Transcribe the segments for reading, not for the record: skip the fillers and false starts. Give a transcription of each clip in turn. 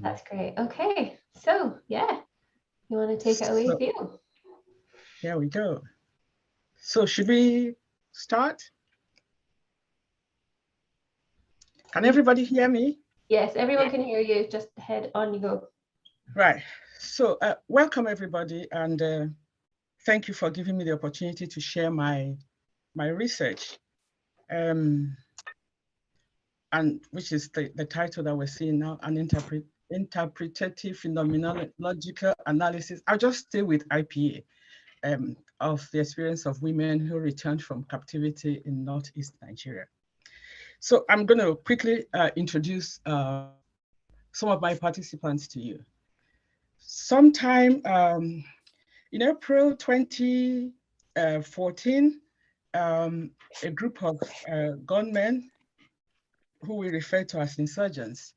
That's great. Okay, so yeah, you want to take it away, So Theo? here we go. So should we start? Can You, everybody hear me? yes, everyone can hear you. Just head on you go. Right. So welcome everybody, and thank you for giving me the opportunity to share my research, and which is the title that we're seeing now, an interpretative phenomenological analysis. I'll just stay with IPA, of the experience of women who returned from captivity in Northeast Nigeria. So I'm going to quickly introduce some of my participants to you. Sometime in April 2014, a group of gunmen who we refer to as insurgents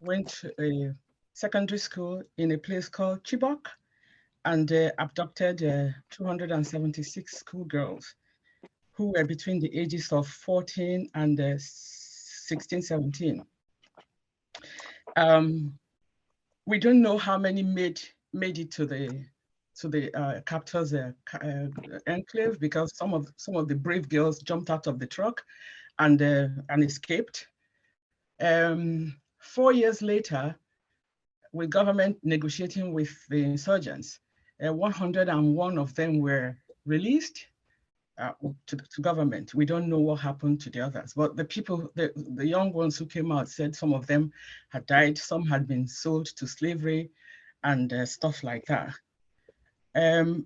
went to a secondary school in a place called Chibok and abducted 276 schoolgirls who were between the ages of 14 and 16, 17. We don't know how many made it to the captors' enclave, because some of the brave girls jumped out of the truck and escaped. 4 years later, with government negotiating with the insurgents, 101 of them were released to government. We don't know what happened to the others, but the young ones who came out said some of them had died, some had been sold to slavery and stuff like that.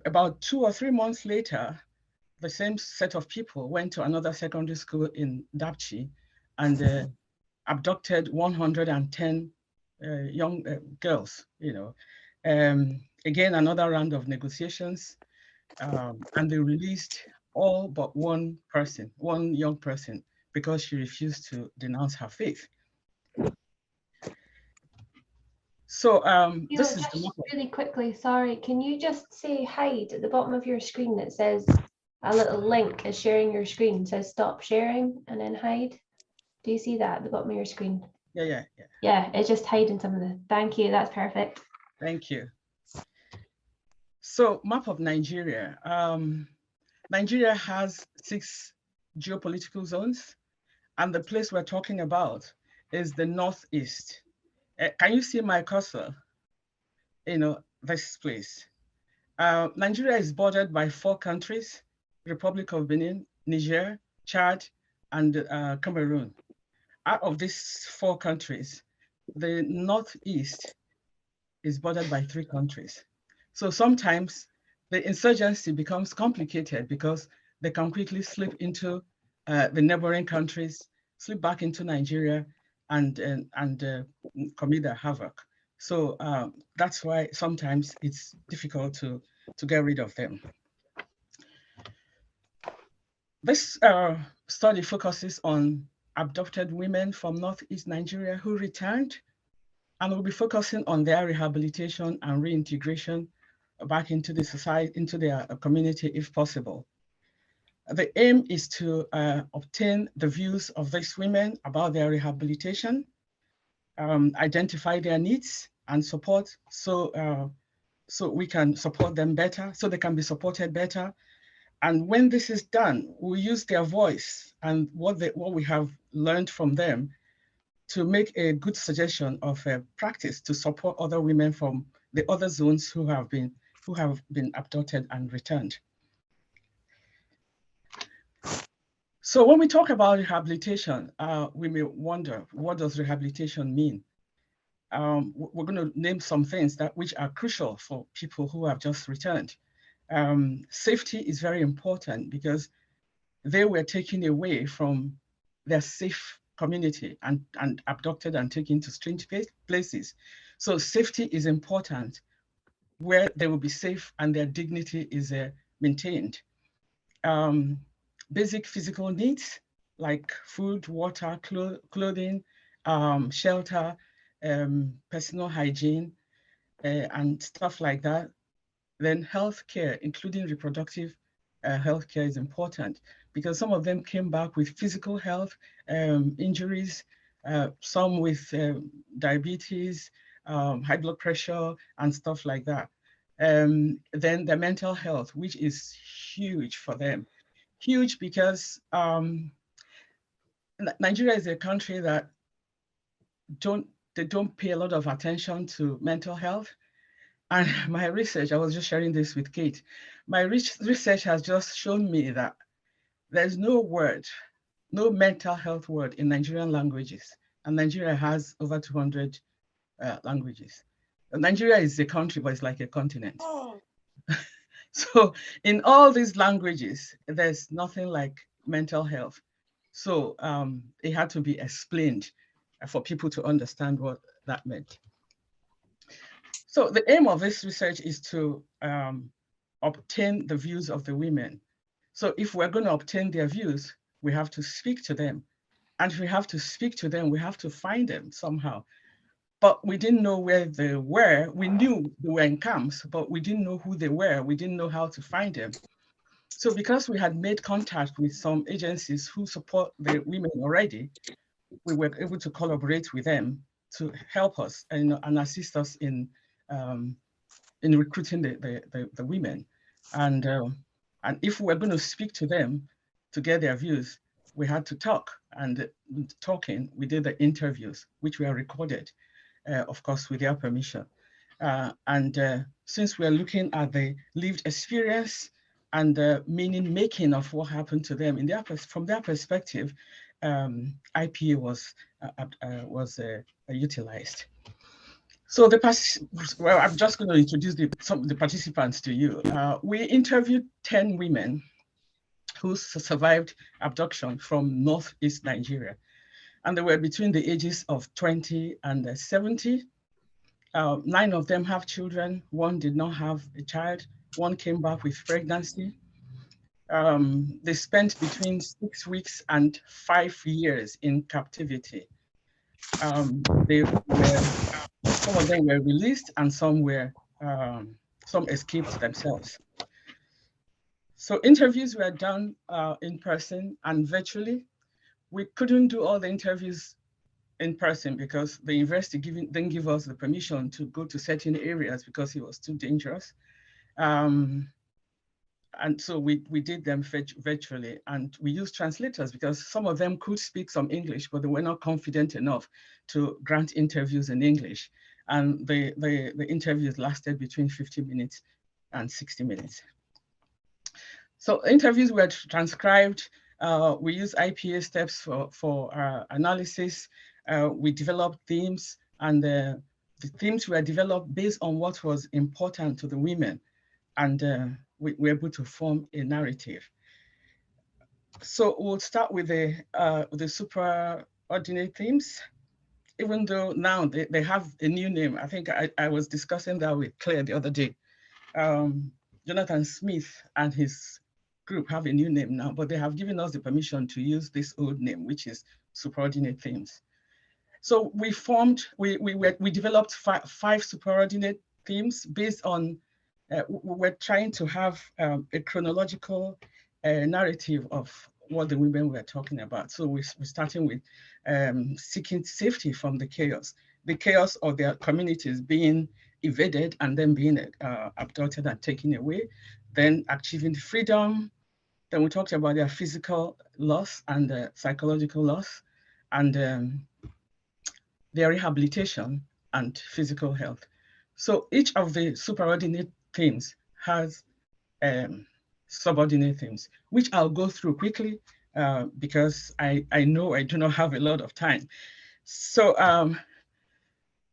About 2 or 3 months later, the same set of people went to another secondary school in Dapchi and abducted 110 young girls, again, another round of negotiations, and they released all but one person, one young person, because she refused to denounce her faith. So Theo, this is the just map. really quickly, sorry, can you just say hide at the bottom of your screen that says a little link is sharing your screen, it says stop sharing and then hide. Do you see that at the bottom of your screen? Yeah. Yeah, it's just hiding some of the, thank you, that's perfect. Thank you. So map of Nigeria. Nigeria has 6 geopolitical zones, and the place we're talking about is the Northeast. Can you see my cursor? This place. Nigeria is bordered by 4 countries: Republic of Benin, Niger, Chad, and Cameroon. Out of these 4 countries, the Northeast is bordered by 3 countries. So sometimes the insurgency becomes complicated because they can quickly slip into the neighboring countries, slip back into Nigeria, and commit their havoc. So that's why sometimes it's difficult to get rid of them. This study focuses on abducted women from Northeast Nigeria who returned, and we'll be focusing on their rehabilitation and reintegration back into the society, into their community if possible. The aim is to obtain the views of these women about their rehabilitation, identify their needs and support, so we can support them better, so they can be supported better. And when this is done, we use their voice and what we have learned from them to make a good suggestion of a practice to support other women from the other zones who have been abducted and returned. So when we talk about rehabilitation, we may wonder, what does rehabilitation mean? We're going to name some things which are crucial for people who have just returned. Safety is very important because they were taken away from their safe community and abducted and taken to strange places. So safety is important, where they will be safe and their dignity is maintained. Basic physical needs like food, water, clothing, shelter, personal hygiene, and stuff like that. Then healthcare, including reproductive healthcare, is important because some of them came back with physical health injuries, some with diabetes, high blood pressure and stuff like that. Then their mental health, which is huge for them. Huge because Nigeria is a country that they don't pay a lot of attention to mental health. And my research, I was just sharing this with Kate, my research has just shown me that there's no word, no mental health word in Nigerian languages. And Nigeria has over 200 languages. Nigeria is a country, but it's like a continent. Oh. So in all these languages, there's nothing like mental health. So it had to be explained for people to understand what that meant. So the aim of this research is to obtain the views of the women. So if we're going to obtain their views, we have to speak to them. And if we have to speak to them, we have to find them somehow. But we didn't know where they were. We knew they were in camps, but we didn't know who they were. We didn't know how to find them. So because we had made contact with some agencies who support the women already, we were able to collaborate with them to help us and assist us in recruiting the women. And if we were going to speak to them to get their views, we had to talk. And talking, we did the interviews, which were recorded, of course, with their permission. Since we're looking at the lived experience and the meaning making of what happened to them from their perspective, IPA was utilized. So I'm just going to introduce some of the participants to you. We interviewed 10 women who survived abduction from Northeast Nigeria. And they were between the ages of 20 and 70. 9 of them have children. 1 did not have a child. 1 came back with pregnancy. They spent between 6 weeks and 5 years in captivity. Some of them were released and some escaped themselves. So interviews were done in person and virtually. We couldn't do all the interviews in person because the university didn't give us the permission to go to certain areas because it was too dangerous. And so we did them virtually, and we used translators because some of them could speak some English, but they were not confident enough to grant interviews in English. And the interviews lasted between 50 minutes and 60 minutes. So interviews were transcribed. We use IPA steps for analysis. We developed themes, and the themes were developed based on what was important to the women. And we were able to form a narrative. So we'll start with the superordinate themes, even though now they have a new name. I think I was discussing that with Claire the other day. Jonathan Smith and his group have a new name now, but they have given us the permission to use this old name, which is superordinate themes. So we developed five superordinate themes based on, we're trying to have a chronological narrative of what the women were talking about. So we're starting with seeking safety from the chaos of their communities being evaded and then being abducted and taken away, then achieving freedom. Then we talked about their physical loss and psychological loss, and their rehabilitation and physical health. So each of the superordinate themes has subordinate themes, which I'll go through quickly because I know I do not have a lot of time. So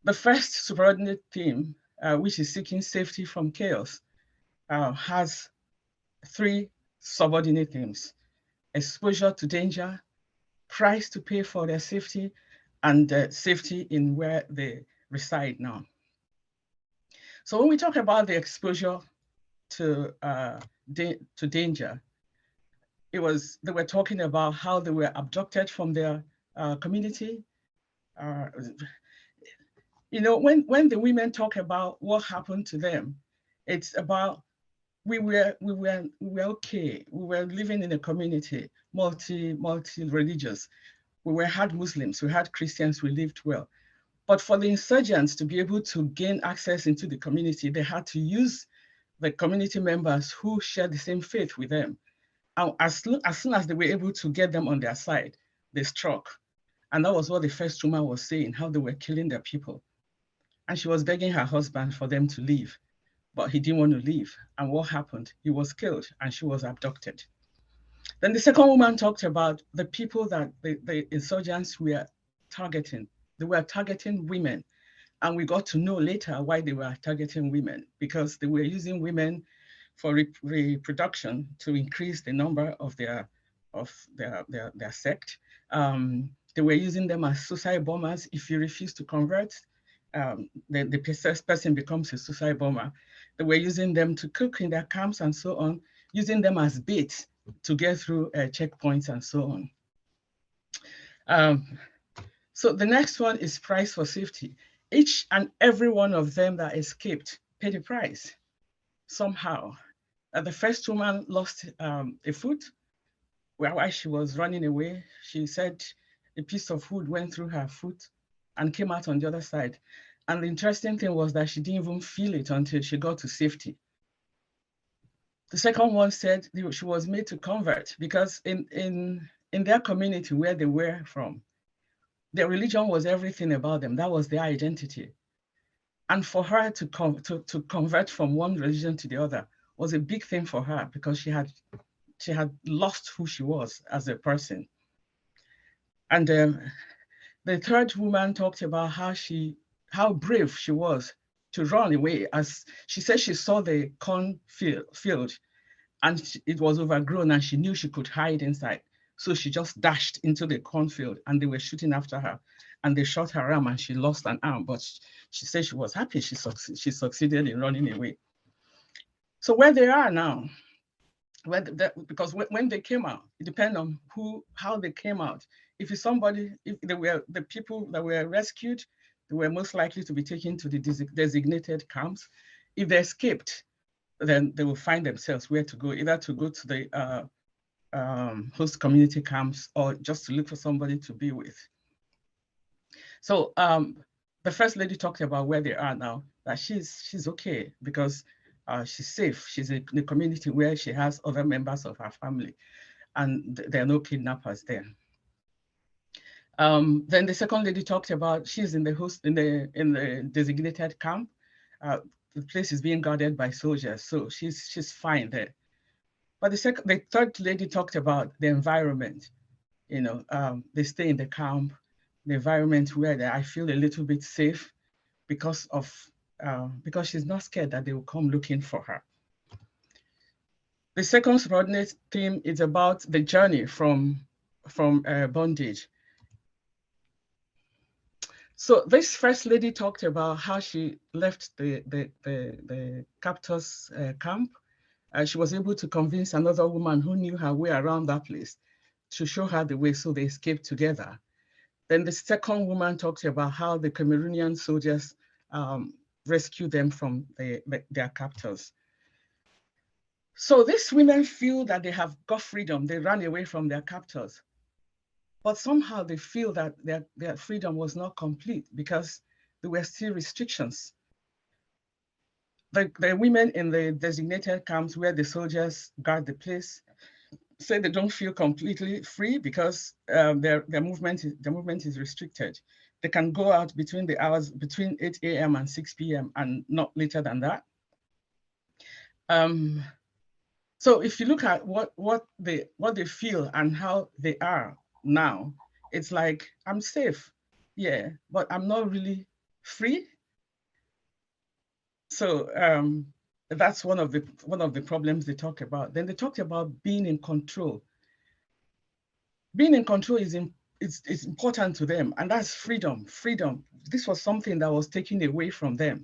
the first superordinate theme, which is seeking safety from chaos, has 3 subordinate themes: exposure to danger, price to pay for their safety, and safety in where they reside now. So when we talk about the exposure to danger, they were talking about how they were abducted from their community. When the women talk about what happened to them, it's about we were okay. We were living in a community, multi-religious. We had Muslims, we had Christians, we lived well. But for the insurgents to be able to gain access into the community, they had to use the community members who share the same faith with them. And as soon as they were able to get them on their side, they struck. And that was what the first woman was saying, how they were killing their people. And she was begging her husband for them to leave, but he didn't want to leave. And what happened? He was killed and she was abducted. Then the second woman talked about the people that the insurgents were targeting. They were targeting women. And we got to know later why they were targeting women, because they were using women for reproduction to increase the number of their sect. They were using them as suicide bombers. If you refuse to convert, the person becomes a suicide bomber. They were using them to cook in their camps and so on, using them as bait to get through checkpoints and so on. So the next one is price for safety. Each and every one of them that escaped paid a price somehow. The first woman lost a foot while she was running away. She said a piece of wood went through her foot and came out on the other side. And the interesting thing was that she didn't even feel it until she got to safety. The second one said she was made to convert because in their community where they were from, their religion was everything about them. That was their identity. And for her to convert from one religion to the other was a big thing for her because she had lost who she was as a person. And the third woman talked about how brave she was to run away. As she said, she saw the corn field and it was overgrown and she knew she could hide inside. So she just dashed into the cornfield and they were shooting after her and they shot her arm and she lost an arm, but she said she was happy she succeeded in running away. So where they are now, because when they came out, it depends on how they came out. If they were the people that were rescued, they were most likely to be taken to the designated camps. If they escaped, then they will find themselves where to go, either to go to the host community camps or just to look for somebody to be with. So the first lady talked about where they are now, that she's okay because she's safe. She's in a community where she has other members of her family and there are no kidnappers there. Then the second lady talked about she's in the designated camp. The place is being guarded by soldiers, so she's fine there. But the third lady talked about the environment. They stay in the camp, the environment where I feel a little bit safe because she's not scared that they will come looking for her. The second subordinate theme is about the journey from bondage. So this first lady talked about how she left the captors camp. She was able to convince another woman who knew her way around that place to show her the way, so they escaped together. Then the second woman talked about how the Cameroonian soldiers rescued them from their captors. So these women feel that they have got freedom. They ran away from their captors. But somehow they feel that their freedom was not complete because there were still restrictions. The women in the designated camps where the soldiers guard the place say they don't feel completely free because their movement is restricted. They can go out between the hours between 8 a.m. and 6 p.m. and not later than that. So if you look at what they feel and how they are now, it's like, I'm safe, yeah, but I'm not really free. So that's one of the problems they talk about. Then they talked about being in control. Being in control is important to them, and that's freedom. Freedom. This was something that was taken away from them.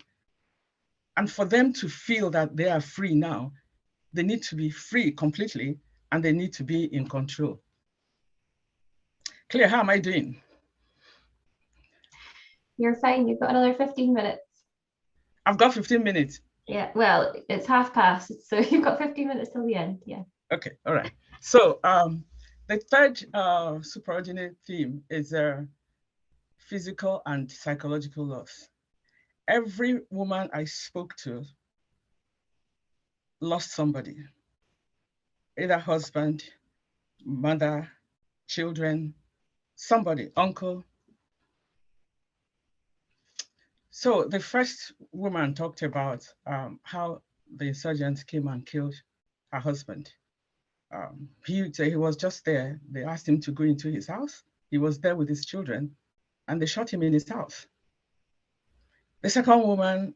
And for them to feel that they are free now, they need to be free completely, and they need to be in control. Claire, how am I doing? You're fine. You've got another 15 minutes. I've got 15 minutes. Yeah, well, it's past, so you've got 15 minutes till the end. Yeah. Okay, all right. So the third superordinate theme is physical and psychological loss. Every woman I spoke to lost somebody, either husband, mother, children, somebody, uncle. So the first woman talked about how the insurgents came and killed her husband. He was just there. They asked him to go into his house. He was there with his children, and they shot him in his house. The second woman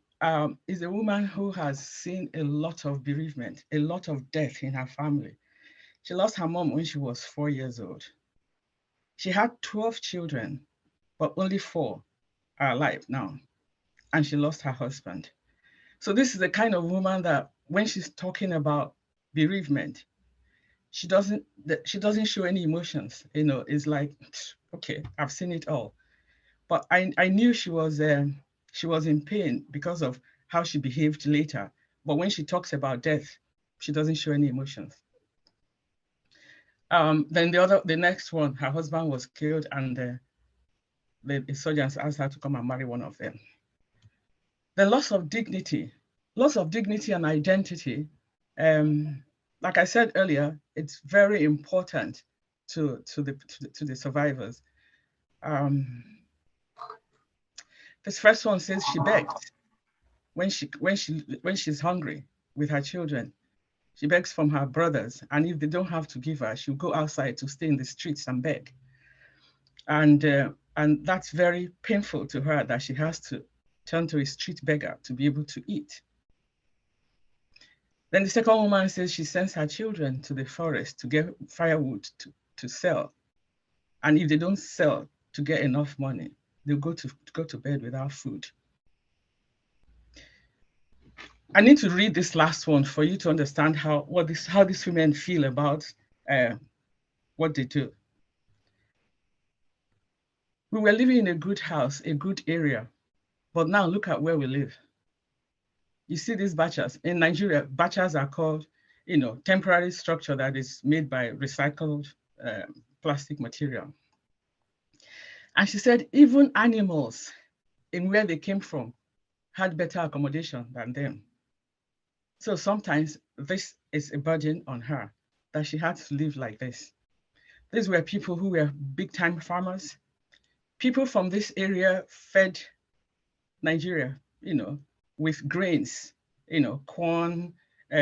is a woman who has seen a lot of bereavement, a lot of death in her family. She lost her mom when she was 4 years old. She had 12 children, but only 4 are alive now. And she lost her husband. So this is the kind of woman that when she's talking about bereavement, she doesn't show any emotions. It's like, okay, I've seen it all. But I knew she was in pain because of how she behaved later. But when she talks about death, she doesn't show any emotions. Then the next one, her husband was killed, and the insurgents asked her to come and marry one of them. The loss of dignity and identity. Like I said earlier, it's very important to the survivors. This first one says she begged when she's hungry with her children. She begs from her brothers, and if they don't have to give her, she'll go outside to stay in the streets and beg. And that's very painful to her that she has to turn to a street beggar to be able to eat. Then the second woman says she sends her children to the forest to get firewood to sell. And if they don't sell to get enough money, they'll go to bed without food. I need to read this last one for you to understand how these women feel about what they do. We were living in a good house, a good area, but now look at where we live. You see these bachas. In Nigeria, bachas are called, temporary structure that is made by recycled plastic material. And she said even animals in where they came from had better accommodation than them. So sometimes this is a burden on her, that she had to live like this. These were people who were big-time farmers. People from this area fed Nigeria, with grains, corn,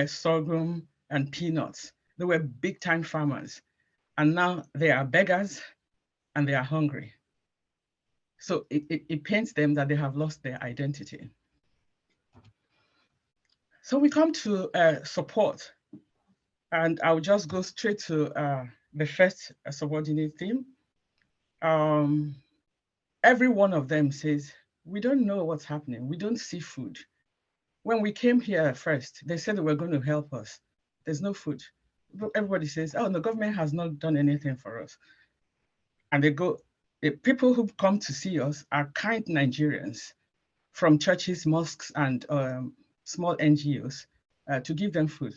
sorghum, and peanuts. They were big-time farmers. And now they are beggars and they are hungry. So it pains them that they have lost their identity. So we come to support, and I'll just go straight to the first subordinate theme. Every one of them says, we don't know what's happening. We don't see food. When we came here first, they said they were going to help us. There's no food. But everybody says, oh, the government has not done anything for us. And the people who come to see us are kind Nigerians from churches, mosques, and small NGOs to give them food.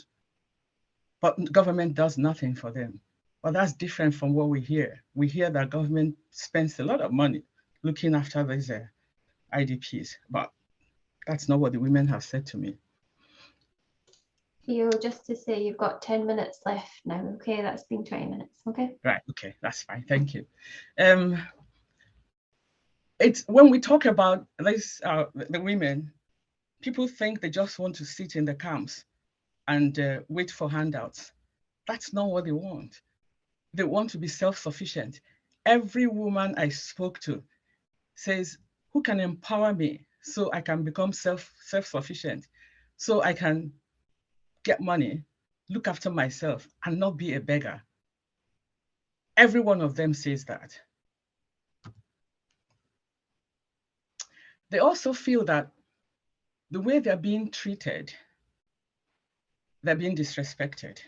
But government does nothing for them. Well, that's different from what we hear. We hear that government spends a lot of money looking after these IDPs, but that's not what the women have said to me. Theo, just to say you've got 10 minutes left now, okay? That's been 20 minutes, okay? Right, okay, that's fine, thank you. It's when we talk about this, the women, people think they just want to sit in the camps and wait for handouts. That's not what they want. They want to be self-sufficient. Every woman I spoke to says, who can empower me so I can become self-sufficient, so I can get money, look after myself, and not be a beggar. Every one of them says that. They also feel that the way they're being treated, they're being disrespected.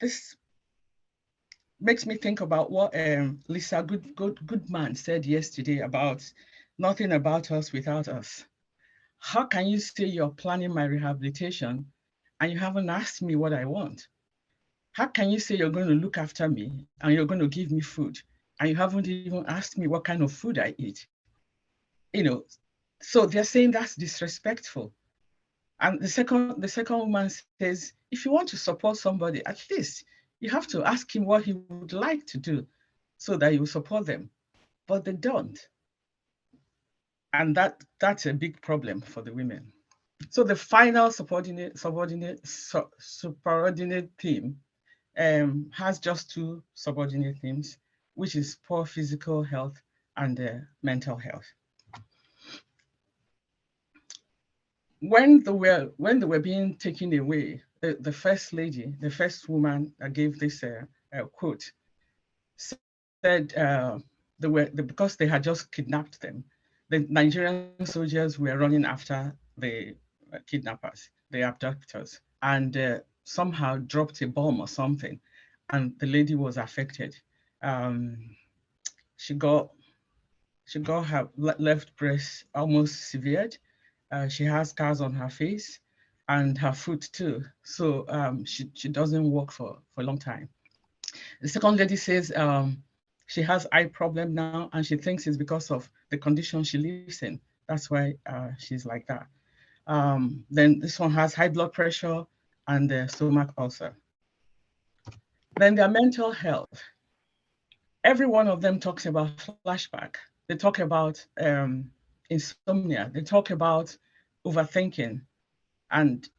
This makes me think about what Lisa Goodman said yesterday about nothing about us without us. How can you say you're planning my rehabilitation and you haven't asked me what I want? How can you say you're going to look after me and you're going to give me food? You haven't asked me what I want. How can you say you're going to give me money and you're not going to give me food? How can you say you're going to look after me and you haven't asked me what I want? How can you say you're going to look after me and you're going to give me food? You haven't asked me what I want. How can you say you're going to look after me and you haven't even asked me what kind of food I eat. You know, so they're saying that's disrespectful. And the second woman says, if you want to support somebody, at least you have to ask him what he would like to do so that you support them. But they don't. And that's a big problem for the women. So the final superordinate theme has just two subordinate themes, which is poor physical health and mental health. When they were being taken away, the first lady, the first woman that gave this quote, said because they had just kidnapped them, the Nigerian soldiers were running after the kidnappers, the abductors, and somehow dropped a bomb or something, and the lady was affected. Um, she got her left breast almost severed. She has scars on her face and her foot too. So she doesn't work for a long time. The second lady says she has eye problem now, and she thinks it's because of the condition she lives in. That's why she's like that. Then this one has high blood pressure and stomach ulcer. Then their mental health. Every one of them talks about flashback. They talk about insomnia. They talk about overthinking, and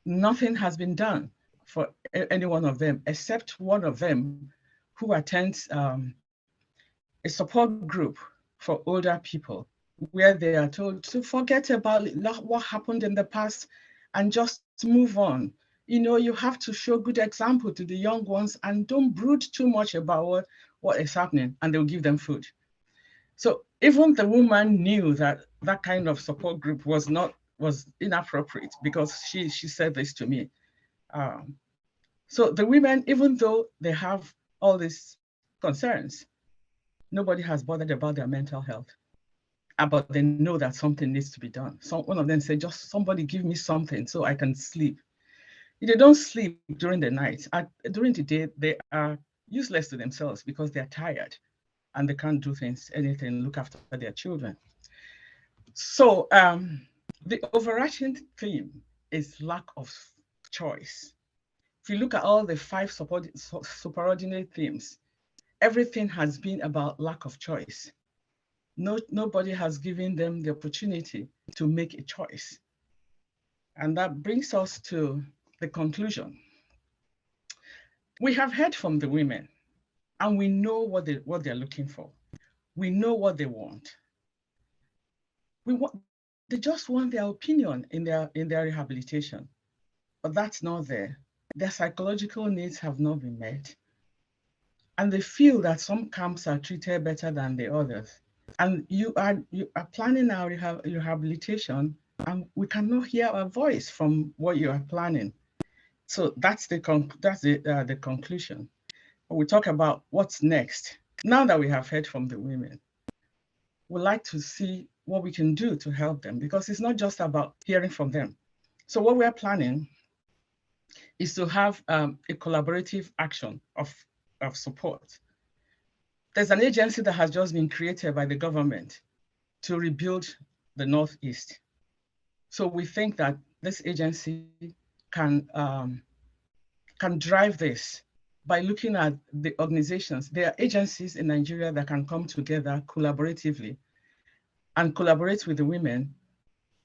nothing has been done for any one of them, except one of them who attends a support group for older people, where they are told to forget about what happened in the past and just move on. You have to show good example to the young ones and don't brood too much about what is happening, and they'll give them food. So even the woman knew that that kind of support group was inappropriate, because she said this to me. Um, so the women, even though they have all these concerns, nobody has bothered about their mental health. But they know that something needs to be done. So one of them said, just somebody give me something so I can sleep. If they don't sleep during the night, during the day, they are useless to themselves because they're tired and they can't do anything, look after their children. So the overarching theme is lack of choice. If you look at all the five superordinate themes, everything has been about lack of choice. Nobody has given them the opportunity to make a choice. And that brings us to the conclusion. We have heard from the women, and we know what they're looking for. We know what they want. They just want their opinion in their rehabilitation, but that's not there. Their psychological needs have not been met, and they feel that some camps are treated better than the others. And you are planning our rehabilitation, and we cannot hear a voice from what you are planning. So that's the conclusion. We talk about what's next. Now that we have heard from the women, we'd like to see what we can do to help them, because it's not just about hearing from them. So what we are planning is to have a collaborative action of support. There's an agency that has just been created by the government to rebuild the Northeast. So we think that this agency can drive this by looking at the organizations. There are agencies in Nigeria that can come together collaboratively and collaborate with the women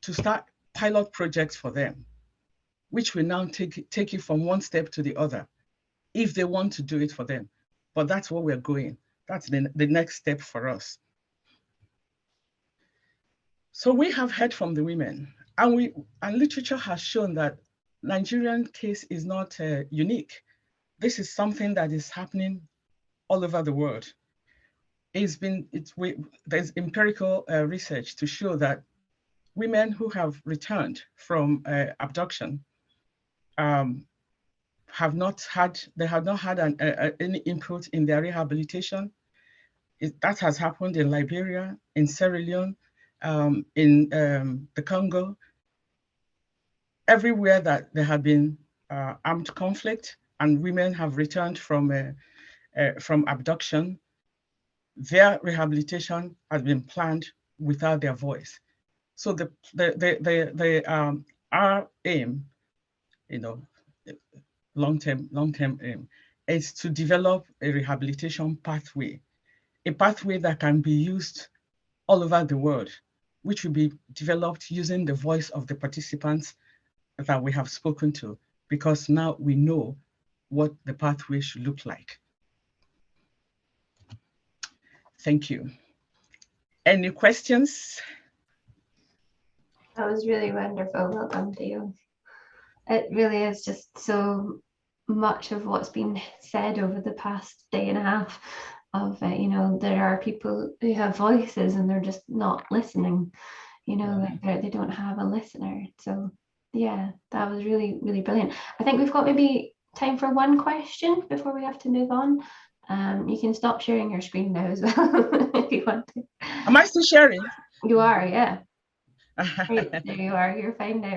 to start pilot projects for them, which will now take it from one step to the other, if they want to do it for them. But that's where we're going. That's the next step for us. So we have heard from the women, and literature has shown that Nigerian case is not unique. This is something that is happening all over the world. There's empirical research to show that women who have returned from abduction have not had any input in their rehabilitation. That has happened in Liberia, in Sierra Leone, in the Congo, everywhere that there have been armed conflict and women have returned from from abduction, their rehabilitation has been planned without their voice. So our aim, long-term aim, is to develop a rehabilitation pathway, a pathway that can be used all over the world, which will be developed using the voice of the participants that we have spoken to, because now we know what the pathway should look like. Thank you. Any questions? That was really wonderful. Well done, Theo. It really is just so much of what's been said over the past day and a half of, there are people who have voices and they're just not listening, they don't have a listener. So yeah, that was really, really brilliant. I think we've got maybe time for one question before we have to move on. You can stop sharing your screen now as well if you want to. Am I still sharing? You are, yeah. Right, there you are, you're fine now.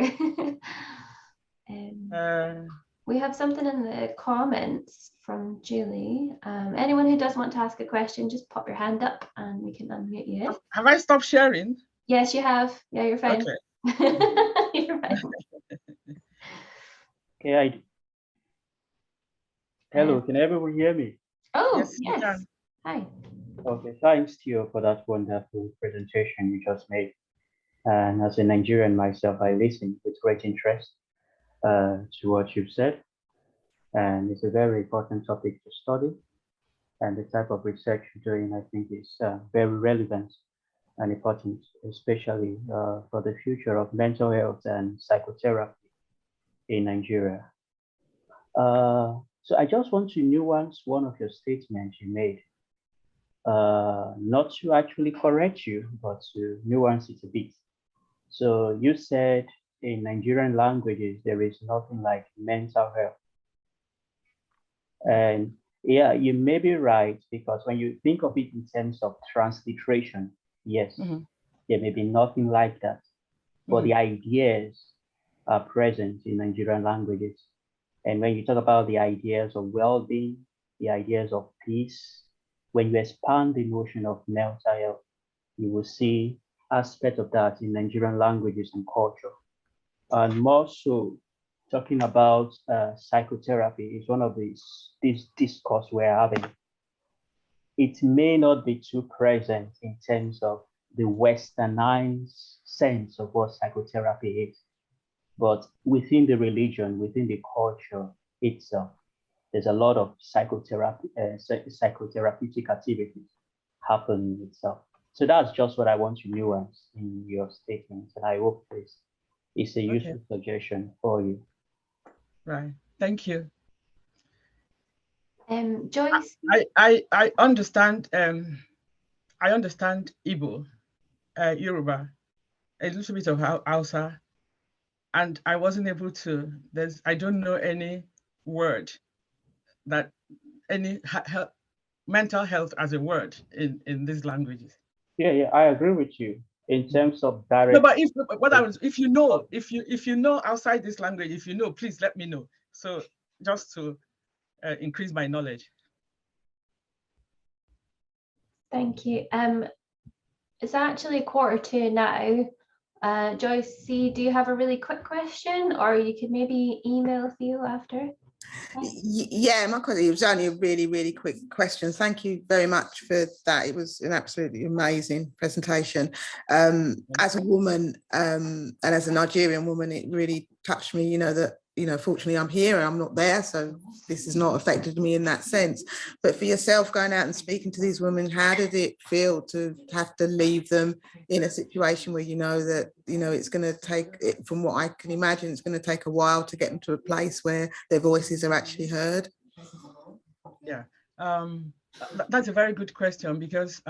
We have something in the comments from Julie. Anyone who does want to ask a question, just pop your hand up and we can unmute you. Have I stopped sharing? Yes, you have. Yeah, you're fine. Okay. You're fine. Okay, hello, can everyone hear me? Oh, yes. Hi. Okay, thanks Theo for that wonderful presentation you just made. And as a Nigerian myself, I listened with great interest to what you've said. And it's a very important topic to study. And the type of research you're doing, I think, is very relevant and important, especially for the future of mental health and psychotherapy in Nigeria. So I just want to nuance one of your statements you made. Not to actually correct you, but to nuance it a bit. So you said in Nigerian languages, there is nothing like mental health. And yeah, you may be right, because when you think of it in terms of transliteration, yes, there may be nothing like that. But the ideas are present in Nigerian languages. And when you talk about the ideas of well-being, the ideas of peace, when you expand the notion of mental health, you will see aspects of that in Nigerian languages and culture. And more so, talking about psychotherapy is one of this discourse we're having. It may not be too present in terms of the westernized sense of what psychotherapy is, but within the religion, within the culture itself, there's a lot of psychotherapeutic activities happening itself. So that's just what I want to nuance in your statements, and I hope this is a useful suggestion for you. Right. Thank you. Joyce. I understand. I understand Igbo, Yoruba, a little bit of Hausa, and I wasn't able to. I don't know any word that mental health as a word in these languages. Yeah, I agree with you in terms of direct. No, but if you know outside this language, if you know, please let me know. So just to increase my knowledge. Thank you. It's actually 1:45 now. Joyce, do you have a really quick question, or you could maybe email Theo after? Yeah, my question, it was only a really, really quick question. Thank you very much for that. It was an absolutely amazing presentation. As a woman and as a Nigerian woman, it really touched me, that, fortunately I'm here and I'm not there, so this has not affected me in that sense. But for yourself, going out and speaking to these women, how did it feel to have to leave them in a situation where that it's going to take, from what I can imagine, it's going to take a while to get them to a place where their voices are actually heard? Yeah, that's a very good question, because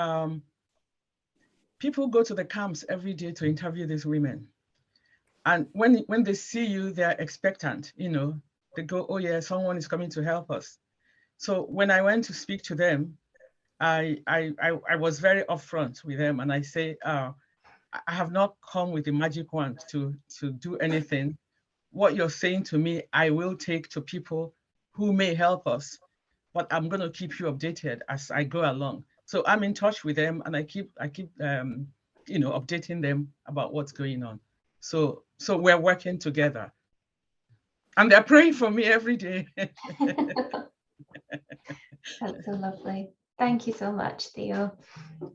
people go to the camps every day to interview these women. And when they see you, they're expectant, they go, oh yeah, someone is coming to help us. So when I went to speak to them, I was very upfront with them, and I say, I have not come with a magic wand to do anything. What you're saying to me, I will take to people who may help us. but I'm going to keep you updated as I go along. So I'm in touch with them, and I keep you know, updating them about what's going on. So we're working together, and they're praying for me every day. That's so lovely. Thank you so much, Theo.